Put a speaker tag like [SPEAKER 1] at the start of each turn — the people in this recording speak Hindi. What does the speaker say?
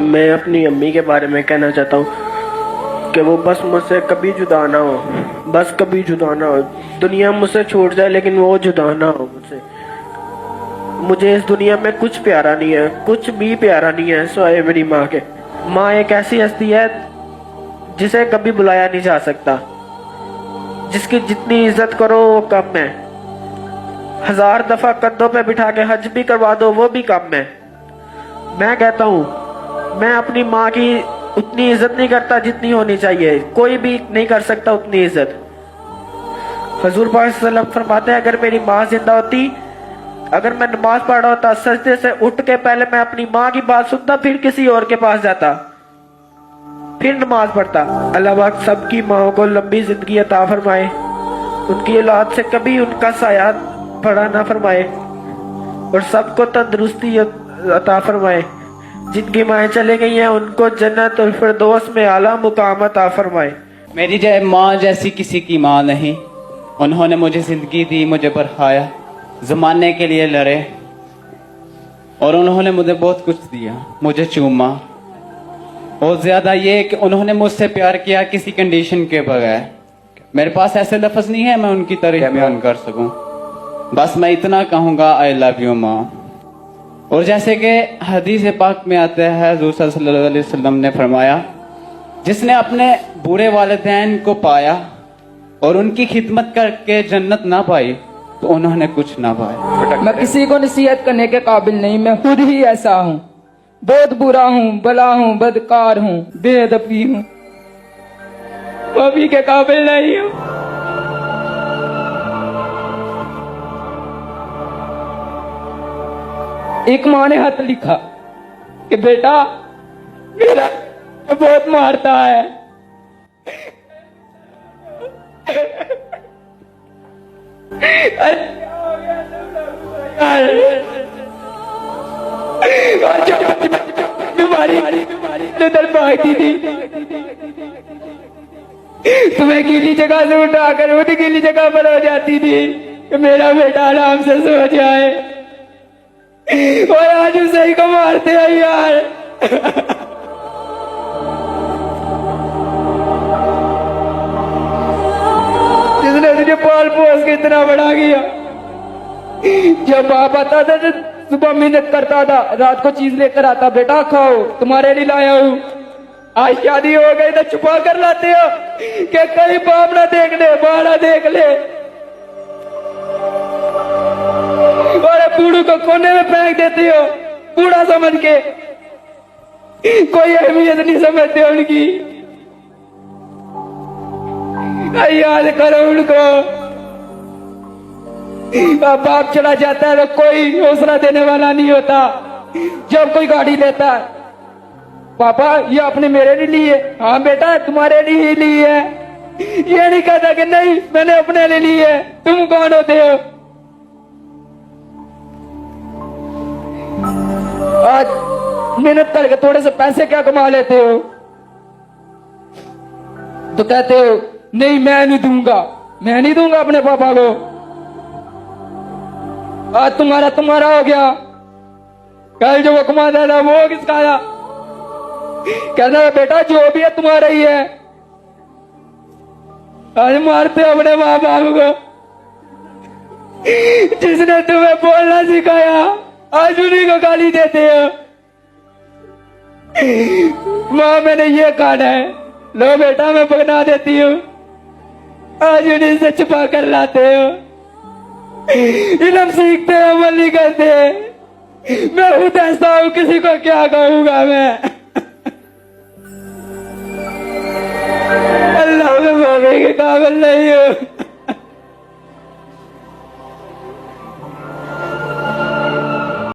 [SPEAKER 1] मैं अपनी अम्मी के बारे में कहना चाहता हूँ कि वो बस मुझसे कभी जुदा ना हो, बस कभी जुदा ना हो। दुनिया मुझसे छूट जाए लेकिन वो जुदा ना हो मुझसे। मुझे इस दुनिया में कुछ प्यारा नहीं है, कुछ भी प्यारा नहीं है सिवाय मेरी माँ के। माँ एक ऐसी हस्ती है जिसे कभी बुलाया नहीं जा सकता, जिसकी जितनी इज्जत करो वो कम है। 1000 दफा कंधों पे बिठा के हज भी करवा दो वो भी कम है। मैं कहता हूँ मैं अपनी माँ की उतनी इज्जत नहीं करता जितनी होनी चाहिए। कोई भी नहीं कर सकता उतनी इज्जत। हजूर पाक सल्लल्लाहु अलैहि वसल्लम फरमाते हैं, अगर मेरी माँ जिंदा होती, अगर मैं नमाज पढ़ रहा होता, सजदे से उठ के पहले मैं अपनी माँ की बात सुनता, फिर किसी और के पास जाता, फिर नमाज पढ़ता। अल्लाह पाक सबकी माओ को लंबी जिंदगी अता फरमाए, उनकी औलाद से कभी उनका साया बड़ा ना फरमाए और सबको तंदुरुस्ती अता फरमाए। जिनकी माएँ चले गई हैं उनको जन्नत और फिरदौस में आला मुकाम अता फरमाए।
[SPEAKER 2] मेरी माँ जैसी किसी की माँ नहीं। उन्होंने मुझे जिंदगी दी, मुझे पढ़ाया, जमाने के लिए लड़े और उन्होंने मुझे बहुत कुछ दिया, मुझे चूमा। और ज्यादा ये कि उन्होंने मुझसे प्यार किया किसी कंडीशन के बगैर। मेरे पास ऐसे लफ्ज नहीं है मैं उनकी तारीफ बयान कर सकूं। बस मैं इतना कहूंगा, आई लव यू माँ। और जैसे कि हदीस पाक में आता है, हुज़ूर सल्लल्लाहु अलैहि वसल्लम ने फरमाया, जिसने अपने बुरे वालिदैन को पाया और उनकी खिदमत करके जन्नत ना पाई तो उन्होंने कुछ ना पाया।
[SPEAKER 3] मैं किसी को नसीहत करने के काबिल नहीं, मैं खुद ही ऐसा हूँ। बहुत बुरा हूँ, भला हूँ, बदकार हूँ, बेअदबी हूँ, कभी के काबिल नहीं हूँ। एक माँ ने खत लिखा कि बेटा मेरा तो बहुत मारता है, भागती थी, तुम्हें गीली जगह से उठाकर उठ गीली जगह पर हो जाती थी कि मेरा बेटा आराम से सो जाए, और आज उसे ही को मारते हैं यार। जिसने तुझे पाल पोस के इतना बड़ा किया। जब बाप आता था तो सुबह मेहनत करता था, रात को चीज लेकर आता, बेटा खाओ तुम्हारे लिए लाया हूँ। आज शादी हो गई तो छुपा कर लाते हो कि कहीं बाप ना देख ले, माँ ना देख ले। और बूढ़ू को कोने में फेंक देते हो बूढ़ा समझ के, कोई अहमियत नहीं समझते उनकी। याद करो उनको। अब बाप चला जाता है तो कोई हौसला देने वाला नहीं होता। जब कोई गाड़ी लेता है, पापा ये आपने मेरे लिए ली है, हाँ बेटा तुम्हारे लिए ही ली है। ये नहीं कहता कि नहीं मैंने अपने लिए ली है, तुम कौन होते हो। आज मेहनत करके थोड़े से पैसे क्या कमा लेते हो तो कहते हो नहीं मैं नहीं दूंगा, मैं नहीं दूंगा अपने पापा को। आज तुम्हारा तुम्हारा हो गया, कल जो वो कमाता था वो किसका था। कहता है बेटा जो भी है तुम्हारा ही है। आज मारते हो अपने माँ बाप को, जिसने तुम्हें बोलना सिखाया आज उन्हीं को गाली देते हो। माँ मैंने ये खाना है, लो बेटा मैं पकड़ा देती हूँ, आज उन्हीं से छुपा कर लाते हो। इल्म सीखते हो अमल नहीं करते। मैं खुद ऐसा हूँ, किसी को क्या कहूँगा मैं। अल्लाह में मांगने के काबिल नहीं